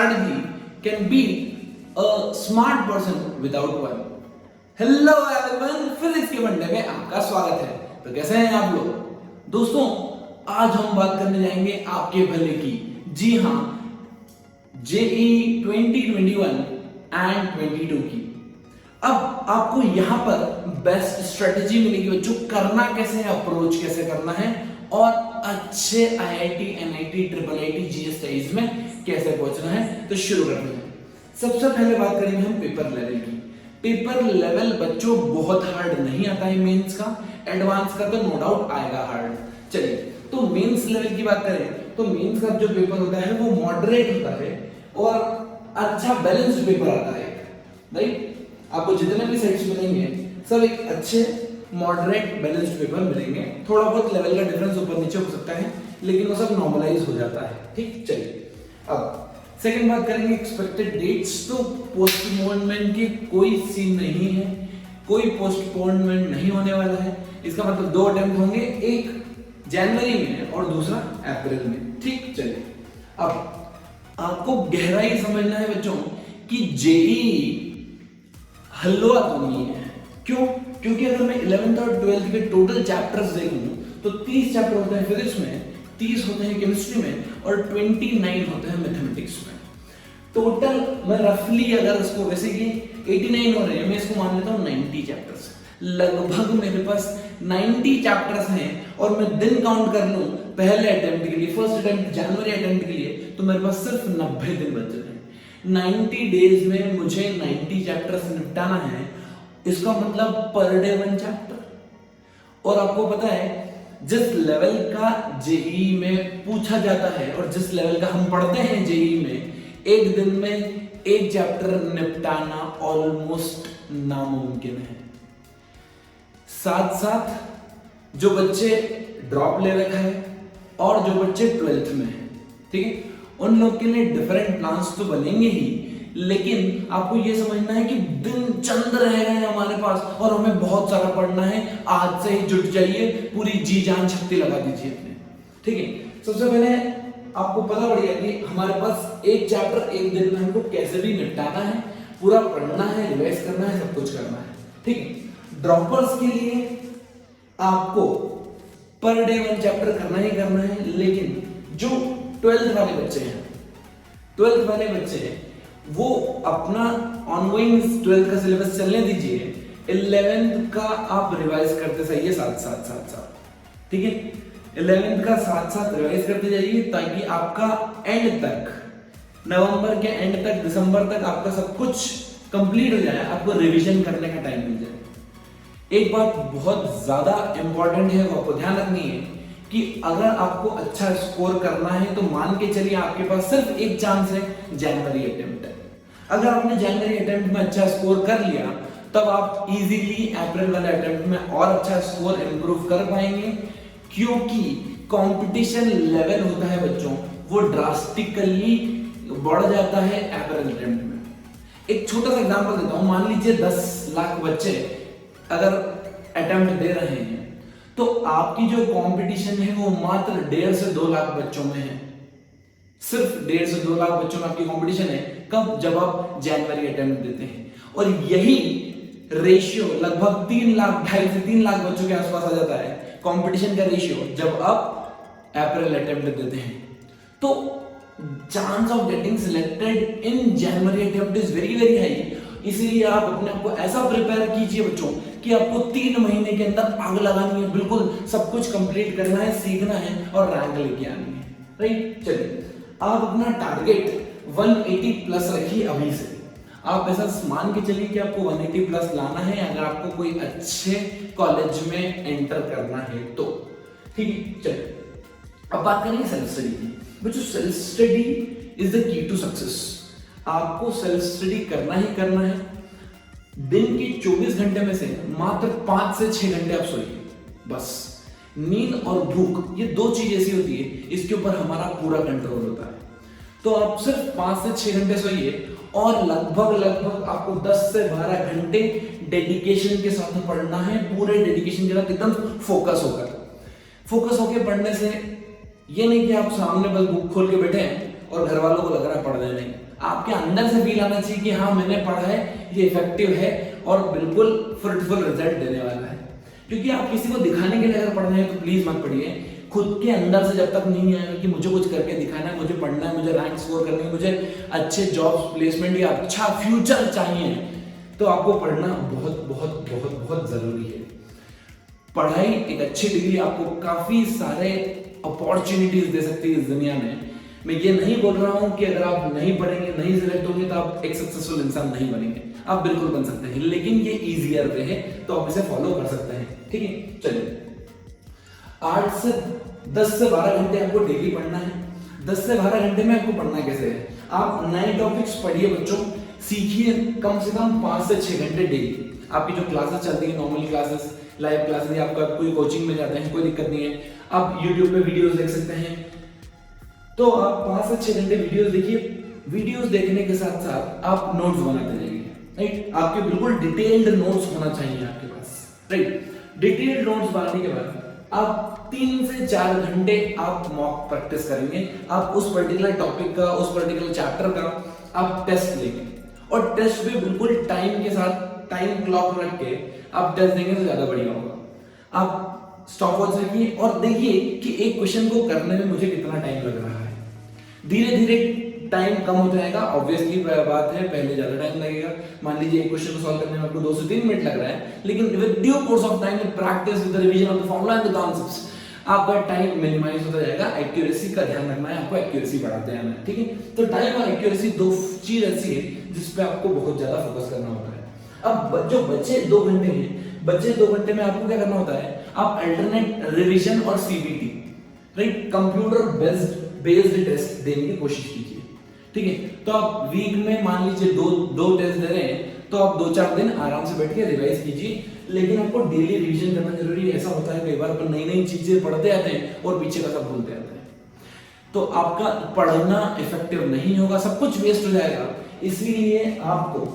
strategy can beat a smart person without one. Hello everyone, physics के one day में आपका स्वागत है। तो कैसे हैं आप लोग? दोस्तों, आज हम बात करने जाएंगे आपके भले की। जी हाँ, जेईई 2021 एंड 22 की। अब आपको यहाँ पर बेस्ट स्ट्रेटेजी मिलेगी बच्चों, करना कैसे है, अप्रोच कैसे करना है और अच्छे आईआईटी, एनआईटी, ट्रिपल आईटी, जीएसटीज में कैसे पहुंचना है। तो शुरू करते हैं। सबसे पहले बात करेंगे हम पेपर लेवल की। पेपर लेवल बच्चों बहुत हार्ड नहीं आता है मेंस का, एडवांस का तो नो डाउट आएगा हार्ड। चलिए, तो मेंस लेवल की बात करें तो मेंस का जो पेपर होता है वो मॉडरेट होता है और अच्छा बैलेंस्ड पेपर आता है, राइट। आपको जितने भी सेट्स मिलेंगे सब एक अच्छे मॉडरेट बैलेंस्ड पेपर मिलेंगे। थोड़ा बहुत लेवल का डिफरेंस ऊपर नीचे हो सकता है, लेकिन वो सब नॉर्मलाइज हो जाता है। ठीक, चलिए अब सेकंड बात करेंगे एक्सपेक्टेड डेट्स। तो पोस्टपोनमेंट की कोई सीन नहीं है, कोई पोस्टपोनमेंट नहीं होने वाला है। इसका मतलब 2 अटेम्प्ट होंगे, एक जनवरी में और दूसरा अप्रैल में। ठीक, चलिए अब आपको गहराई समझना है बच्चों कि जेईई हलवा तो नहीं है। क्यों? क्योंकि अगर मैं 11th और 12th के टोटल चैप्टर्स देखूं तो 30 चैप्टर होते हैं फिजिक्स में, 30 होते हैं केमिस्ट्री में और 29 होते हैं मैथमेटिक्स में। टोटल मैं रफली अगर इसको वैसे कि 89 हो रहे हैं, मैं इसको मान लेता हूं 90 चैप्टर्स। लगभग मेरे पास 90 चैप्टर्स हैं और मैं दिन काउंट कर लूं पहले अटेम्प्ट के लिए, फर्स्ट अटेम्प्ट जनवरी अटेम्प्ट के लिए, तो मेरे पास सिर्फ 90 दिन बच रहे हैं। 90 डेज में मुझे 90 चैप्टर्स निपटाना है। इसका मतलब पर डे 1 चैप्टर। और आपको पता है जिस लेवल का जेईई में पूछा जाता है और जिस लेवल का हम पढ़ते हैं जेईई में, एक दिन में एक चैप्टर निपटाना ऑलमोस्ट नामुमकिन है। साथ साथ जो बच्चे ड्रॉप ले रखा है और जो बच्चे 12th में है, ठीक है, उन लोग के लिए डिफरेंट प्लान्स तो बनेंगे ही, लेकिन आपको ये समझना है कि दिन चंद रह गए हमारे पास और हमें बहुत सारा पढ़ना है। आज से ही जुट जाइए, पूरी जी जान शक्ति लगा दीजिए अपने। ठीक है, सबसे पहले आपको पता पड़ेगा कि हमारे पास एक चैप्टर एक दिन में हमको कैसे भी निपटाना है, पूरा पढ़ना है, रिवाइज करना है, सब कुछ करना है। ठीक है, ड्रॉपर्स के लिए आपको पर डे 1 चैप्टर करना ही करना है, लेकिन जो 12th वाले बच्चे हैं, 12th वाले बच्चे हैं वो अपना ऑनगोइंग 12th का सिलेबस चलने दीजिए। 11th का आप रिवाइज करते जाइए साथ। ठीक है, 11th का साथ रिवाइज करते जाइए ताकि आपका एंड तक, नवंबर के एंड तक, दिसंबर तक आपका सब कुछ कंप्लीट हो जाए, आपको रिवीजन करने का टाइम मिल जाए। एक बात बहुत ज्यादा इंपॉर्टेंट है, वो आपको ध्यान रखनी है कि अगर आपको अच्छा स्कोर करना है तो मान के चलिए आपके पास सिर्फ एक चांस है, जनवरी अटेम्प्ट। अगर आपने जनवरी अटेम्प्ट में अच्छा स्कोर कर लिया तब आप इजीली अप्रैल वाले अटेम्प्ट में और अच्छा स्कोर इंप्रूव कर पाएंगे, क्योंकि कंपटीशन लेवल होता है बच्चों वो ड्रास्टिकली बढ़ जाता है अप्रैल अटेम्प्ट में। एक छोटा सा एग्जांपल देता हूं, मान लीजिए 10 लाख बच्चे अगर अटेम्प्ट दे रहे हैं तो आपकी जो कंपटीशन है वो मात्र 1.5 से 2 लाख बच्चों में है। सिर्फ 1.5 से 2 लाख बच्चों में आपकी कंपटीशन है। कब? जब आप जनवरी अटेम्प्ट देते हैं। और यही रेशियो लगभग 3 लाख, 2.5 से 3 लाख बच्चों के आसपास आ जाता है कंपटीशन का रेशियो जब आप अप्रैल अटेम्प्ट देते हैं। तो chance of getting selected in January attempt is very very high. इसीलिए आप अपने आप को ऐसा प्रिपेयर कीजिए बच्चों कि आपको 3 महीने के अंदर आग लगानी है, बिल्कुल सब कुछ कंप्लीट करना है, सीखना है और रैंक लेके आनी है, राइट। चलिए, आप अपना टारगेट 180 प्लस रखिए अभी से। आप ऐसा मान के चलिए कि आपको 180 प्लस लाना है अगर आपको कोई अच्छे कॉलेज में एंटर करना है तो। ठीक है, चलिए अब बात करेंगे सेल्फ स्टडी की। बच्चों, self study is the key to success. आपको सेल्फ स्टडी करना ही करना है। दिन के 24 घंटे में से मात्र 5 से 6 घंटे आप सोइए बस। नींद और भूख, ये 2 चीज ऐसी होती है इसके ऊपर हमारा पूरा कंट्रोल होता है। तो आप सिर्फ 5 से 6 घंटे सोइए और लगभग आपको 10 से 12 घंटे डेडिकेशन के साथ पढ़ना है। पूरे डेडिकेशन के साथ एकदम फोकस होकर पढ़ने से ये नहीं कि आप सामने बस बुक खोल के बैठे हैं और घर वालों को लग रहा है पढ़ रहे नहीं। आपके अंदर से फील आना चाहिए कि हाँ मैंने पढ़ा है, ये इफेक्टिव है और बिल्कुल फ्रूटफुल रिजल्ट देने वाला है। क्योंकि आप किसी को दिखाने के लिए अगर पढ़ रहे हैं तो प्लीज मत पढ़िए, खुद के अंदर से जब तक नहीं आएगा कि मुझे कुछ करके दिखाना है, मुझे पढ़ना है, मुझे रैंक स्कोर करनी है, मुझे अच्छे जॉब प्लेसमेंट या अच्छा फ्यूचर चाहिए, तो आपको पढ़ना बहुत बहुत बहुत बहुत जरूरी है। पढ़ाई, एक अच्छी डिग्री आपको काफी सारे अपॉर्चुनिटीज दे सकती है इस दुनिया में। मैं ये नहीं बोल रहा हूं कि अगर आप नहीं पढ़ेंगे, नहीं सिलेक्ट होंगे तो आप एक सक्सेसफुल इंसान नहीं बनेंगे, आप बिल्कुल बन सकते हैं, लेकिन ये इजियर वे है तो आप इसे फॉलो कर सकते हैं। ठीक है, चलिए 10 से 12 घंटे आपको डेली पढ़ना है। 10 से 12 घंटे में आपको पढ़ना कैसे है, आप नए टॉपिक्स पढ़िए बच्चों, सीखिए कम से कम 5 से 6 घंटे डेली। आपकी जो क्लासेस चलती है, नॉर्मल क्लासेस, लाइव क्लासेस, या आपका कोई कोचिंग में जाते हैं, कोई दिक्कत नहीं है, आप यूट्यूब पे वीडियोस देख सकते हैं। तो आप 5 से 6 घंटे वीडियोस देखिए। वीडियोस देखने के साथ साथ आप नोट्स बनाते जाइए, राइट। आपके बिल्कुल डिटेल्ड नोट्स होना चाहिए आपके पास, राइट। डिटेल्ड नोट्स बनाने के बाद आप 3 से 4 घंटे आप मॉक प्रैक्टिस करेंगे। आप उस पर्टिकुलर टॉपिक का, उस पर्टिकुलर चैप्टर का आप टेस्ट लेंगे, और टेस्ट भी बिल्कुल टाइम के साथ, टाइम क्लॉक रख के आप टेस्ट देंगे तो ज्यादा बढ़िया होगा। आप स्टॉप वॉच रखिए और देखिए कि एक क्वेश्चन को करने में मुझे कितना टाइम लग रहा है। धीरे धीरे टाइम कम हो जाएगा, ऑब्वियसली बात है, पहले ज्यादा टाइम लगेगा। मान लीजिए एक क्वेश्चन को सॉल्व करने में आपको 2 से 3 मिनट लग रहा है, लेकिन with due course of time, with practice, with revision of the formula and the concepts, आपका टाइम मिनिमाइज होता जाएगा। एक्यूरेसी का ध्यान रखना है, आपको एक्यूरेसी बढ़ाते जाना है, ठीक है। तो टाइम और एक्यूरेसी 2 चीज ऐसी है जिस पे आपको बहुत ज्यादा फोकस करना होता है। अब जो बचे 2 घंटे हैं, बचे 2 घंटे में आपको क्या करना होता है, आप अल्टरनेट रिवीजन और CBT, right, computer based test देने की कोशिश कीजिए, ठीक है। तो आप वीक में मान लीजिए दो टेस्ट दे रहे हैं, तो आप 2-4 दिन आराम से बैठ के रिवाइज कीजिए, लेकिन आपको डेली रिवीजन करना जरूरी है। ऐसा होता है कई बार अपन नई चीजें पढ़ते आते हैं और पीछे का सब भूलते आते हैं, तो आपका पढ़ना इफेक्टिव नहीं होगा, सब कुछ वेस्ट हो जाएगा। इसलिए आपको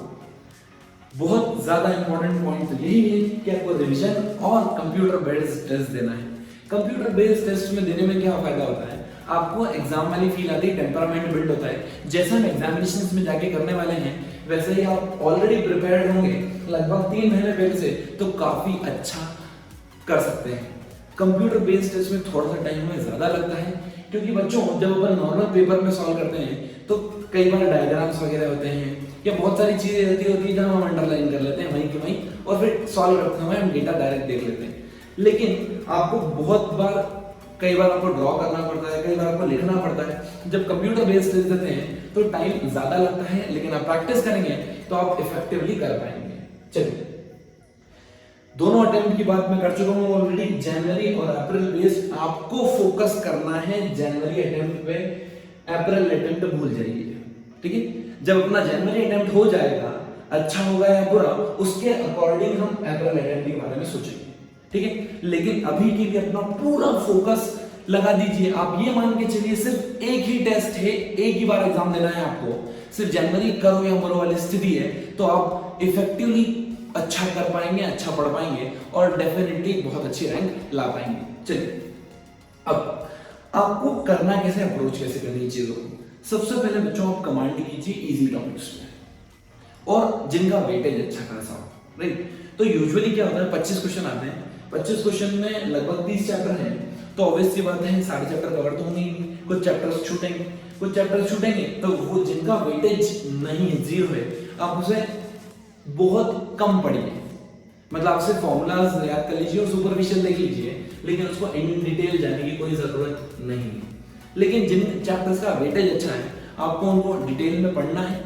बहुत ज्यादा इंपॉर्टेंट पॉइंट तो यही है कि आपको रिवीजन और कंप्यूटर बेस्ड टेस्ट देना है। कंप्यूटर बेस्ड टेस्ट में देने में क्या फायदा होता है, आपको एग्जाम वाली फील आती है, टेम्परामेंट बिल्ड होता है। जैसे हम एग्जामिनेशंस में जाके करने वाले हैं, वैसे ही आप ऑलरेडी प्रिपेयर्ड होंगे लगभग 3 महीने पहले से, तो काफी अच्छा कर सकते हैं। कंप्यूटर बेस्ड टेस्ट में थोड़ा सा टाइम हमें ज्यादा लगता है, क्योंकि बच्चों जब अपन नॉर्मल पेपर में सॉल्व करते हैं तो कई बार डायग्राम्स वगैरह होते हैं या बहुत सारी चीजें होती है जहां हम अंडरलाइन कर लेते हैं वहीं की वहीं, और फिर सॉल्व करते समय हम डेटा डायरेक्ट देख लेते हैं। लेकिन आपको बहुत बार, कई बार आपको ड्रॉ करना पड़ता है, कई बार आपको लिखना पड़ता है। जब कंप्यूटर बेस्ड टेस्ट देते हैं तो टाइम ज्यादा लगता है, लेकिन आप प्रैक्टिस करेंगे तो आप इफेक्टिवली कर पाएंगे। चलिए, दोनों अटेम्प्ट की बात मैं कर चुका हूं ऑलरेडी। जनवरी और अप्रैल बेस्ड आपको फोकस करना है। जनवरी अटेम्प्ट पे अप्रैल अटेम्प्ट भूल जाइए, ठीक है। जब अपना जनवरी अटेम्प्ट हो जाएगा, अच्छा होगा या बुरा, उसके अकॉर्डिंग हम अप्रैल अटेम्प्ट के बारे में सोचेंगे, ठीक है। लेकिन अभी के लिए अपना पूरा फोकस लगा दीजिए। आप ये मान के चलिए सिर्फ एक ही टेस्ट है, एक ही बार एग्जाम देना है आपको, सिर्फ जनवरी करो या मरो वाली स्थिति है, तो आप इफेक्टिवली अच्छा कर पाएंगे, अच्छा पढ़ पाएंगे और डेफिनेटली बहुत अच्छी रैंक ला पाएंगे। चलिए, अब आपको करना कैसे, अप्रोच कैसे करनी है चीजों को। सबसे पहले बच्चों आप कमांड कीजिए इजी टॉपिक्स में और जिनका वेटेज अच्छा खासा हो, राइट। तो यूजुअली क्या होता है, 25 क्वेश्चन आते हैं, 25 क्वेश्चन में लगभग 30 चैप्टर हैं, तो ऑब्वियस सी बात है सारे चैप्टर कवर तो होंगे, कुछ चैप्टर्स छूटेंगे, तो वो जिनका वेटेज नहीं है, 0 है, आप उसे बहुत कम पढ़िए। मतलब आप सिर्फ फॉर्मूलाज याद कर लीजिए और सुपरफिशियल देख लीजिए, लेकिन उसको इन डिटेल जाने की कोई जरूरत नहीं है। लेकिन जिन चैप्टर्स का वेटेज अच्छा है, आपको उनको डिटेल में पढ़ना है।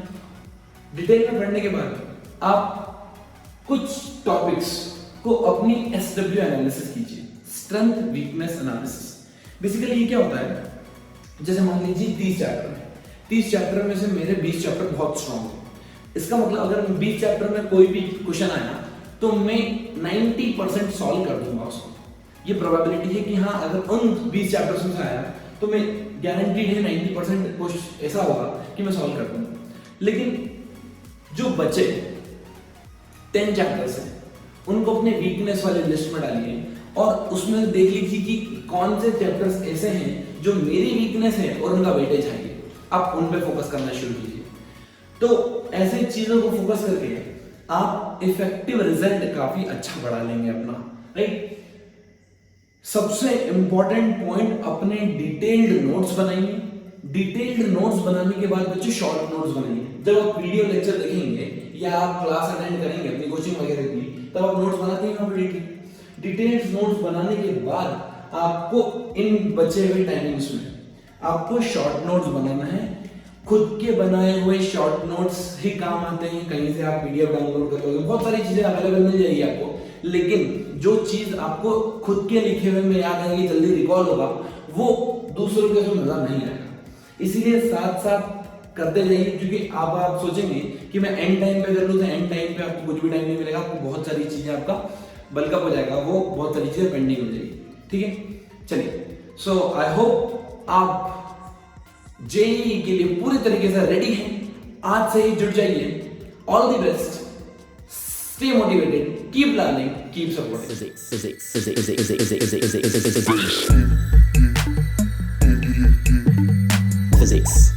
डिटेल में पढ़ने के बाद आप कुछ टॉपिक्स को अपनी SW एनालिसिस कीजिए, स्ट्रेंथ वीकनेस एनालिसिस। बेसिकली ये क्या होता है, जैसे मान लीजिए 30 चैप्टर है, 30 चैप्टर में से मेरे 20 चैप्टर बहुत स्ट्रॉन्ग है। इसका मतलब अगर 20 चैप्टर में कोई भी क्वेश्चन आया तो मैं 90% सॉल्व कर दूंगा उसको। ये प्रोबेबिलिटी है कि हाँ, अगर उन 20 चैप्टर्स में से आया तो मैं गारंटीड है 90% क्वेश्चन ऐसा होगा कि मैं सॉल्व कर दूंगा। लेकिन जो बचे 10 चैप्टर्स हैं, उनको अपने वीकनेस वाले लिस्ट में डालिए और उसमें देख लीजिए कि कौन से चैप्टर्स ऐसे हैं जो मेरी वीकनेस है और उनका वेटेज हाई है। आप उन पे फोकस करना शुरू कीजिए। तो ऐसे चीजों को फोकस करके आप इफेक्टिव रिजल्ट काफी अच्छा बढ़ा लेंगे अपना, राइट। सबसे इंपॉर्टेंट पॉइंट, अपने डिटेल्ड नोट्स बनाइए। डिटेल्ड नोट्स बनाने के बाद बच्चों शॉर्ट नोट्स बनाइए। जब आप वीडियो लेक्चर देखेंगे या आप क्लास अटेंड करेंगे अपनी कोचिंग वगैरह की, तब आप नोट्स बनाते हैं वहां पर डिटेल्स नोट्स बनाने के बाद आपको इन बचे हुए टाइमिंग्स में आपको शॉर्ट नोट्स बनाना है। खुद के बनाए हुए शॉर्ट नोट्स ही काम आते हैं, कहीं से आप पीडीएफ डाउनलोड कर लोगे, बहुत सारी चीजें अवेलेबल मिल जाएगी आपको, लेकिन जो चीज आपको खुद के लिखे हुए में याद आएगी, जल्दी रिकॉल होगा, वो दूसरों के मजा नहीं आएगा। इसीलिए साथ साथ करते जाइए, क्योंकि आप सोचेंगे कि मैं एंड टाइम पे कर लूं, तो एंड टाइम पे आपको कुछ भी टाइम नहीं मिलेगा, आपको बहुत सारी चीजें आपका बल्कअप हो जाएगा, वो बहुत सारी चीजें पेंडिंग हो जाएगी, ठीक है। चलिए, सो आई होप आप जेईई के लिए पूरी तरीके से रेडी हैं। आज से ही जुट जाइए। All the best, stay motivated, keep learning, keep supporting. Physics.